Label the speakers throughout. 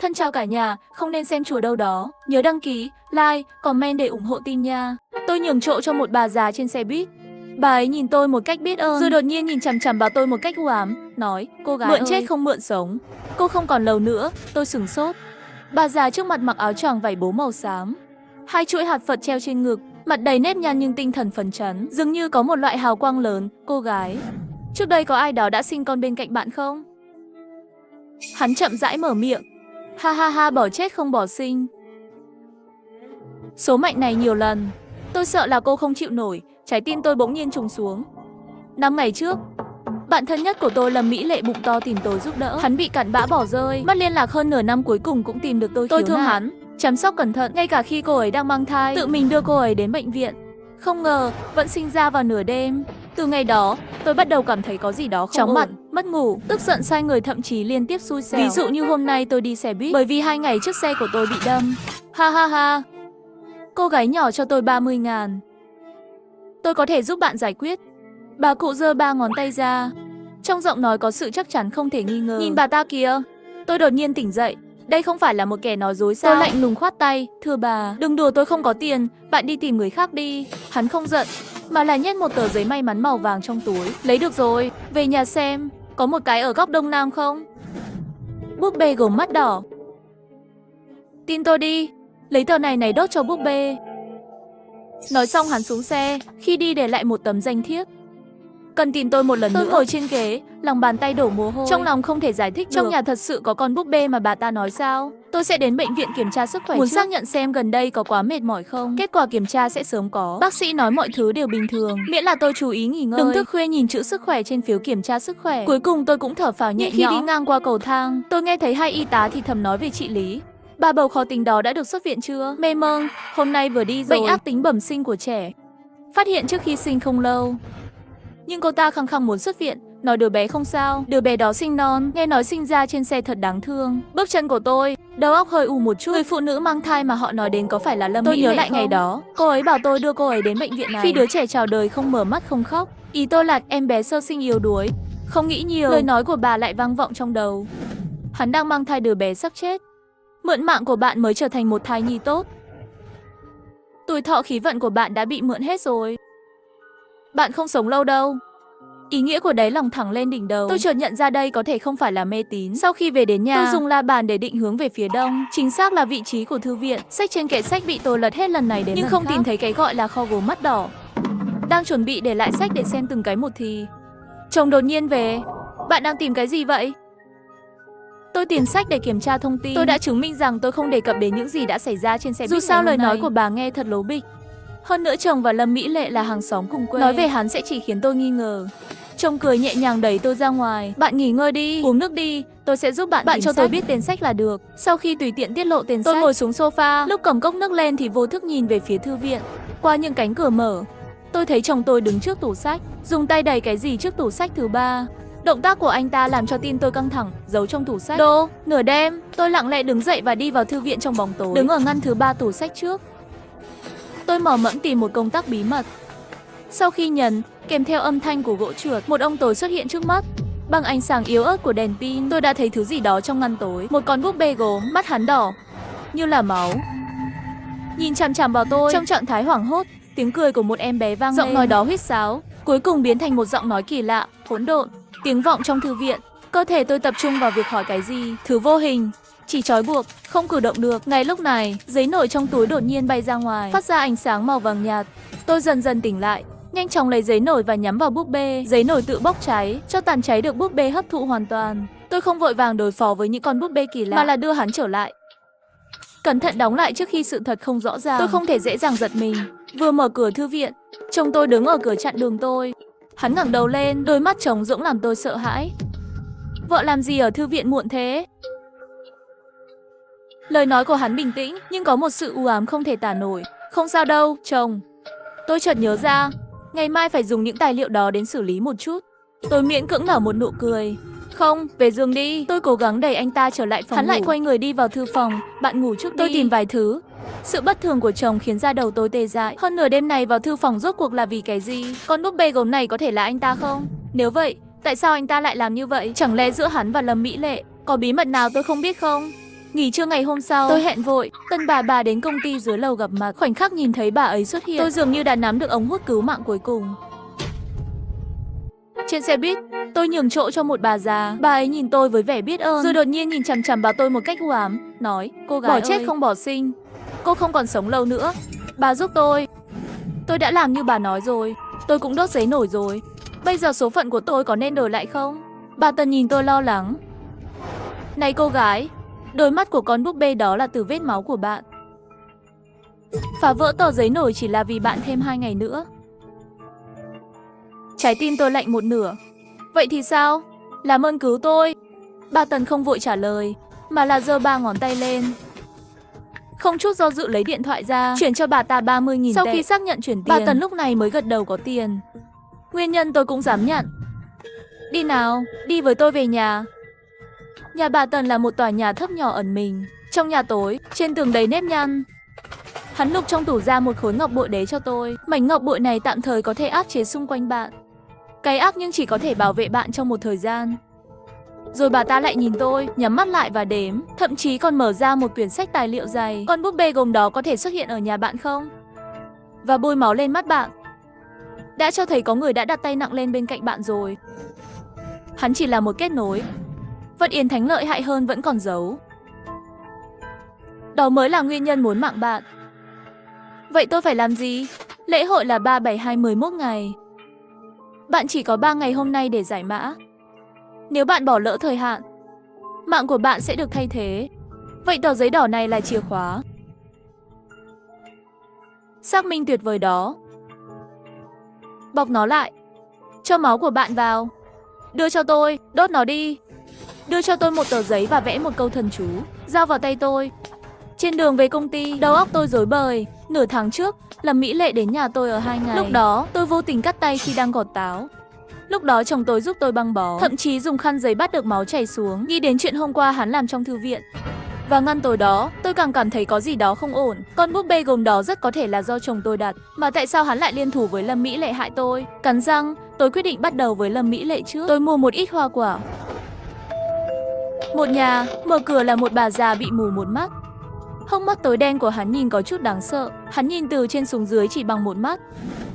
Speaker 1: Thân chào cả nhà, không nên xem chùa đâu đó. Nhớ đăng ký, like, comment để ủng hộ team nha. Tôi nhường chỗ cho một bà già trên xe buýt. Bà ấy nhìn tôi một cách biết ơn, rồi đột nhiên nhìn chằm chằm vào tôi một cách u ám, nói: cô gái mượn chết không mượn sống. Cô không còn lâu nữa. Tôi sửng sốt. Bà già trước mặt mặc áo choàng vải bố màu xám, hai chuỗi hạt Phật treo trên ngực, mặt đầy nếp nhăn nhưng tinh thần phấn chấn, dường như có một loại hào quang lớn. Cô gái, trước đây có ai đó đã sinh con bên cạnh bạn không? Hắn chậm rãi mở miệng. Ha ha ha, bỏ chết không bỏ sinh. Số mệnh này nhiều lần. Tôi sợ là cô không chịu nổi. Trái tim tôi bỗng nhiên trùng xuống. 5 ngày trước, bạn thân nhất của tôi Lâm Mỹ Lệ bụng to tìm tôi giúp đỡ. Hắn bị cặn bã bỏ rơi, mất liên lạc hơn nửa năm, cuối cùng cũng tìm được tôi. Tôi thương hắn, chăm sóc cẩn thận, ngay cả khi cô ấy đang mang thai, tự mình đưa cô ấy đến bệnh viện. Không ngờ vẫn sinh ra vào nửa đêm. Từ ngày đó, tôi bắt đầu cảm thấy có gì đó không chóng mặt, mất ngủ, tức giận sai người, thậm chí liên tiếp xui xẻo. Ví dụ như hôm nay tôi đi xe buýt, bởi vì 2 ngày trước xe của tôi bị đâm. Ha ha ha. Cô gái nhỏ cho tôi 30.000. Tôi có thể giúp bạn giải quyết. Bà cụ giơ 3 ngón tay ra, trong giọng nói có sự chắc chắn không thể nghi ngờ. Nhìn bà ta kìa. Tôi đột nhiên tỉnh dậy. Đây không phải là một kẻ nói dối sao? Tôi lạnh lùng khoát tay. Thưa bà, đừng đùa, tôi không có tiền, bạn đi tìm người khác đi. Hắn không giận, mà là nhét một tờ giấy may mắn màu vàng trong túi. Lấy được rồi, về nhà xem, có một cái ở góc đông nam không? Búp bê gồm mắt đỏ. Tin tôi đi, lấy tờ này đốt cho búp bê. Nói xong hắn xuống xe, khi đi để lại một tấm danh thiếp. Cần tìm tôi một lần nữa. Tôi ngồi trên ghế, lòng bàn tay đổ mồ hôi. Trong lòng không thể giải thích được. Trong nhà thật sự có con búp bê mà bà ta nói sao? Tôi sẽ đến bệnh viện kiểm tra sức khỏe muốn xác nhận xem gần đây có quá mệt mỏi không. Kết quả kiểm tra sẽ sớm có. Bác sĩ nói mọi thứ đều bình thường, miễn là tôi chú ý nghỉ ngơi. Đừng thức khuya nhìn chữ sức khỏe trên phiếu kiểm tra sức khỏe. Cuối cùng tôi cũng thở phào nhẹ nhõm. Khi đi ngang qua cầu thang, tôi nghe thấy hai y tá thì thầm nói về chị Lý. Bà bầu khó tính đó đã được xuất viện chưa? Mê mông, hôm nay vừa đi rồi. Bệnh ác tính bẩm sinh của trẻ, phát hiện trước khi sinh không lâu. Nhưng cô ta khăng khăng muốn xuất viện, nói đứa bé không sao, đứa bé đó sinh non, nghe nói sinh ra trên xe thật đáng thương. Bước chân của tôi, đầu óc hơi ù một chút. Người phụ nữ mang thai mà họ nói đến có phải là Lâm Mỹ Lệ? Tôi nhớ lại ngày đó, cô ấy bảo tôi đưa cô ấy đến bệnh viện này. Khi đứa trẻ chào đời không mở mắt không khóc, ý tôi là em bé sơ sinh yếu đuối. Không nghĩ nhiều, lời nói của bà lại vang vọng trong đầu. Hắn đang mang thai đứa bé sắp chết. Mượn mạng của bạn mới trở thành một thai nhi tốt. Tuổi thọ khí vận của bạn đã bị mượn hết rồi. Bạn không sống lâu đâu. Ý nghĩa của đáy lòng thẳng lên đỉnh đầu. Tôi chợt nhận ra đây có thể không phải là mê tín. Sau khi về đến nhà, tôi dùng la bàn để định hướng về phía đông, chính xác là vị trí của thư viện. Sách trên kệ sách bị tôi lật hết lần này đến nhưng lần không khác. Tìm thấy cái gọi là kho gốm mắt đỏ. Đang chuẩn bị để lại sách để xem từng cái một thì chồng đột nhiên về. Bạn đang tìm cái gì vậy? Tôi tìm sách để kiểm tra thông tin. Tôi đã chứng minh rằng tôi không đề cập đến những gì đã xảy ra trên xe buýt. Dù sao lời nói của bà nghe thật lố bịch. Hơn nữa chồng và Lâm Mỹ Lệ là hàng xóm cùng quê. Nói về hắn sẽ chỉ khiến tôi nghi ngờ. Chồng cười nhẹ nhàng đẩy tôi ra ngoài. Bạn nghỉ ngơi đi, uống nước đi, tôi sẽ giúp bạn cho tôi biết tên sách là được. Sau khi tùy tiện tiết lộ tên sách, tôi ngồi xuống sofa. Lúc cầm cốc nước lên thì vô thức nhìn về phía thư viện. Qua những cánh cửa mở, tôi thấy chồng tôi đứng trước tủ sách, dùng tay đẩy cái gì trước tủ sách thứ 3. Động tác của anh ta làm cho tim tôi căng thẳng, giấu trong tủ sách. Nửa đêm, tôi lặng lẽ đứng dậy và đi vào thư viện trong bóng tối. Đứng ở ngăn thứ 3 tủ sách trước, tôi mò mẫm tìm một công tắc bí mật. Sau khi nhấn, kèm theo âm thanh của gỗ trượt, một ông tối xuất hiện trước mắt. Bằng ánh sáng yếu ớt của đèn pin, tôi đã thấy thứ gì đó trong ngăn tối. Một con búp bê gốm, mắt hắn đỏ như là máu, nhìn chằm chằm vào tôi trong trạng thái hoảng hốt. Tiếng cười của một em bé vang lên. Giọng nói đó huýt sáo, cuối cùng biến thành một giọng nói kỳ lạ, hỗn độn. Tiếng vọng trong thư viện. Cơ thể tôi tập trung vào việc hỏi cái gì, thứ vô hình, chỉ trói buộc, không cử động được. Ngay lúc này, giấy nổi trong túi đột nhiên bay ra ngoài, phát ra ánh sáng màu vàng nhạt. Tôi dần dần tỉnh lại, nhanh chóng lấy giấy nổi và nhắm vào búp bê. Giấy nổi tự bốc cháy, cho tàn cháy được búp bê hấp thụ hoàn toàn. Tôi không vội vàng đối phó với những con búp bê kỳ lạ, mà là đưa hắn trở lại, cẩn thận đóng lại trước khi sự thật không rõ ràng. Tôi không thể dễ dàng giật mình. Vừa mở cửa thư viện, chồng tôi đứng ở cửa chặn đường tôi. Hắn ngẩng đầu lên, đôi mắt trống rỗng làm tôi sợ hãi. Vợ làm gì ở thư viện muộn thế? Lời nói của hắn bình tĩnh, nhưng có một sự u ám không thể tả nổi. Không sao đâu, chồng. Tôi chợt nhớ ra, ngày mai phải dùng những tài liệu đó đến xử lý một chút. Tôi miễn cưỡng nở một nụ cười. Không, về giường đi. Tôi cố gắng đẩy anh ta trở lại phòng. Hắn lại quay người đi vào thư phòng. Bạn ngủ trước đi. Tôi tìm vài thứ. Sự bất thường của chồng khiến da đầu tôi tê dại. Hơn nửa đêm này vào thư phòng rốt cuộc là vì cái gì? Con búp bê gốm này có thể là anh ta không? Nếu vậy, tại sao anh ta lại làm như vậy? Chẳng lẽ giữa hắn và Lâm Mỹ Lệ có bí mật nào tôi không biết không? Nghỉ trưa ngày hôm sau, tôi hẹn vội Tân bà đến công ty dưới lầu gặp mặt. Khoảnh khắc nhìn thấy bà ấy xuất hiện, tôi dường như đã nắm được ống hút cứu mạng cuối cùng. Trên xe buýt, tôi nhường chỗ cho một bà già. Bà ấy nhìn tôi với vẻ biết ơn, rồi đột nhiên nhìn chằm chằm vào tôi một cách u ám, nói: "Cô gái bỏ chết không bỏ sinh, cô không còn sống lâu nữa. Bà giúp tôi." Tôi đã làm như bà nói rồi, tôi cũng đốt giấy nổi rồi. Bây giờ số phận của tôi có nên đổi lại không? Bà Tần nhìn tôi lo lắng. "Này cô gái, đôi mắt của con búp bê đó là từ vết máu của bạn. Phá vỡ tờ giấy nổi chỉ là vì bạn thêm 2 ngày nữa." Trái tim tôi lạnh một nửa. "Vậy thì sao? Làm ơn cứu tôi." Bà Tần không vội trả lời, mà là giơ 3 ngón tay lên. Không chút do dự lấy điện thoại ra, chuyển cho bà ta 30.000 tệ. Sau khi xác nhận chuyển tiền, bà Tần lúc này mới gật đầu có tiền. Nguyên nhân tôi cũng dám nhận. "Đi nào, đi với tôi về nhà." Nhà bà Tần là một tòa nhà thấp nhỏ ẩn mình. Trong nhà tối, trên tường đầy nếp nhăn. Hắn lục trong tủ ra một khối ngọc bội đế cho tôi. Mảnh ngọc bội này tạm thời có thể áp chế xung quanh bạn. Cái ác nhưng chỉ có thể bảo vệ bạn trong một thời gian. Rồi bà ta lại nhìn tôi, nhắm mắt lại và đếm, thậm chí còn mở ra một quyển sách tài liệu dày. "Con búp bê gồm đó có thể xuất hiện ở nhà bạn không? Và bôi máu lên mắt bạn. Đã cho thấy có người đã đặt tay nặng lên bên cạnh bạn rồi. Hắn chỉ là một kết nối. Vật yến thánh lợi hại hơn vẫn còn giấu. Đó mới là nguyên nhân muốn mạng bạn." Vậy tôi phải làm gì? Lễ hội là 3, 7, 2, 11 ngày. Bạn chỉ có 3 ngày hôm nay để giải mã. Nếu bạn bỏ lỡ thời hạn, mạng của bạn sẽ được thay thế. Vậy tờ giấy đỏ này là chìa khóa. Xác minh tuyệt vời đó. Bọc nó lại. Cho máu của bạn vào. Đưa cho tôi, đốt nó đi. Đưa cho tôi một tờ giấy và vẽ một câu thần chú. Giao vào tay tôi. Trên đường về công ty, đầu óc tôi rối bời. Nửa tháng trước, Lâm Mỹ Lệ đến nhà tôi ở 2 ngày. Lúc đó, tôi vô tình cắt tay khi đang gọt táo. Lúc đó chồng tôi giúp tôi băng bó, thậm chí dùng khăn giấy bắt được máu chảy xuống. Nghĩ đến chuyện hôm qua hắn làm trong thư viện. Và ngăn tối đó, tôi càng cảm thấy có gì đó không ổn. Con búp bê gồm đó rất có thể là do chồng tôi đặt. Mà tại sao hắn lại liên thủ với Lâm Mỹ Lệ hại tôi? Cắn răng, tôi quyết định bắt đầu với Lâm Mỹ Lệ trước. Tôi mua một ít hoa quả. Một nhà, mở cửa là một bà già bị mù một mắt. Hốc mắt tối đen của hắn nhìn có chút đáng sợ. Hắn nhìn từ trên xuống dưới chỉ bằng một mắt.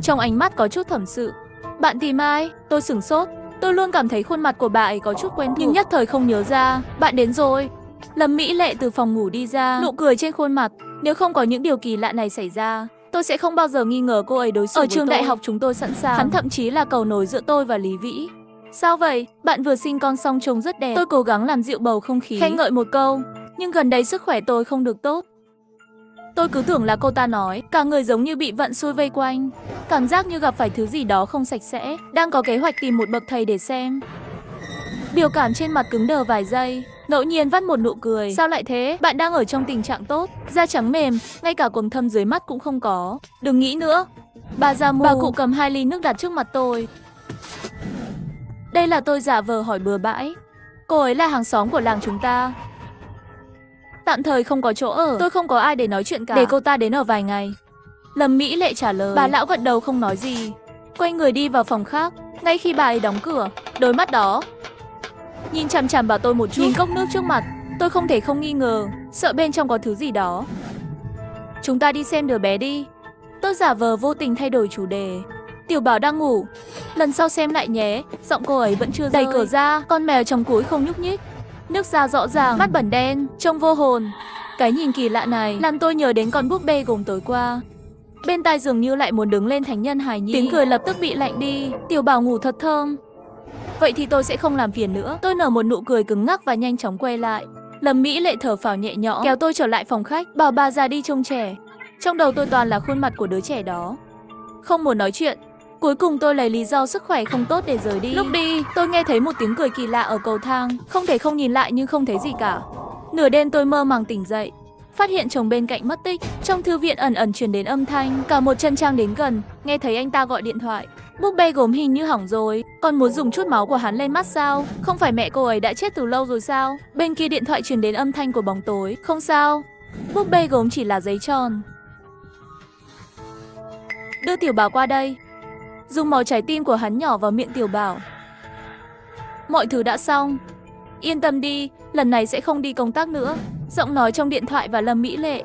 Speaker 1: Trong ánh mắt có chút thẩm sự. "Bạn tìm ai?" Tôi sửng sốt. Tôi luôn cảm thấy khuôn mặt của bà ấy có chút quen thuộc, nhưng nhất thời không nhớ ra. "Bạn đến rồi." Lâm Mỹ Lệ từ phòng ngủ đi ra, nụ cười trên khuôn mặt. Nếu không có những điều kỳ lạ này xảy ra, tôi sẽ không bao giờ nghi ngờ cô ấy đối xử với tôi. Ở trường đại học chúng tôi sẵn sàng. Hắn thậm chí là cầu nối giữa tôi và Lý Vĩ. "Sao vậy? Bạn vừa sinh con xong trông rất đẹp." Tôi cố gắng làm dịu bầu không khí, khen ngợi một câu. Nhưng gần đây sức khỏe tôi không được tốt. Tôi cứ tưởng là cô ta nói, cả người giống như bị vận xui vây quanh. Cảm giác như gặp phải thứ gì đó không sạch sẽ. Đang có kế hoạch tìm một bậc thầy để xem. Biểu cảm trên mặt cứng đờ vài giây, ngẫu nhiên vắt một nụ cười. "Sao lại thế? Bạn đang ở trong tình trạng tốt. Da trắng mềm, ngay cả quầng thâm dưới mắt cũng không có. Đừng nghĩ nữa." Bà già mù, bà cụ cầm 2 ly nước đặt trước mặt tôi. Đây là tôi giả vờ hỏi bừa bãi. "Cô ấy là hàng xóm của làng chúng ta. Tạm thời không có chỗ ở, tôi không có ai để nói chuyện cả. Để cô ta đến ở vài ngày." Lâm Mỹ Lệ trả lời. Bà lão gật đầu không nói gì, quay người đi vào phòng khác. Ngay khi bà ấy đóng cửa, đôi mắt đó nhìn chằm chằm vào tôi một chút. Nhìn cốc nước trước mặt, tôi không thể không nghi ngờ, sợ bên trong có thứ gì đó. "Chúng ta đi xem đứa bé đi." Tôi giả vờ vô tình thay đổi chủ đề. "Tiểu Bảo đang ngủ, lần sau xem lại nhé." Giọng cô ấy vẫn chưa rơi. Đẩy cửa ra, con mèo trong cúi không nhúc nhích. Nước da rõ ràng, mắt bẩn đen, trông vô hồn. Cái nhìn kỳ lạ này làm tôi nhớ đến con búp bê gồm tối qua. Bên tai dường như lại muốn đứng lên thành nhân hài nhi. Tiếng cười lập tức bị lạnh đi. "Tiểu Bảo ngủ thật thơm." Vậy thì tôi sẽ không làm phiền nữa. Tôi nở một nụ cười cứng ngắc và nhanh chóng quay lại. Lâm Mỹ Lệ thở phào nhẹ nhõm, kéo tôi trở lại phòng khách, bảo bà già đi trông trẻ. Trong đầu tôi toàn là khuôn mặt của đứa trẻ đó. Không muốn nói chuyện. Cuối cùng tôi lấy lý do sức khỏe không tốt để rời đi. Lúc đi, tôi nghe thấy một tiếng cười kỳ lạ ở cầu thang. Không thể không nhìn lại nhưng không thấy gì cả. Nửa đêm tôi mơ màng tỉnh dậy, phát hiện chồng bên cạnh mất tích. Trong thư viện ẩn ẩn truyền đến âm thanh. Cả một chân trang đến gần, nghe thấy anh ta gọi điện thoại. "Búp bê gốm hình như hỏng rồi. Con muốn dùng chút máu của hắn lên mắt sao? Không phải mẹ cô ấy đã chết từ lâu rồi sao?" Bên kia điện thoại truyền đến âm thanh của bóng tối. "Không sao, búp bê gốm chỉ là giấy tròn. Đưa Tiểu Bảo qua đây." Dùng máu trái tim của hắn nhỏ vào miệng Tiểu Bảo. "Mọi thứ đã xong. Yên tâm đi, lần này sẽ không đi công tác nữa. Giọng nói trong điện thoại và Lâm Mỹ Lệ.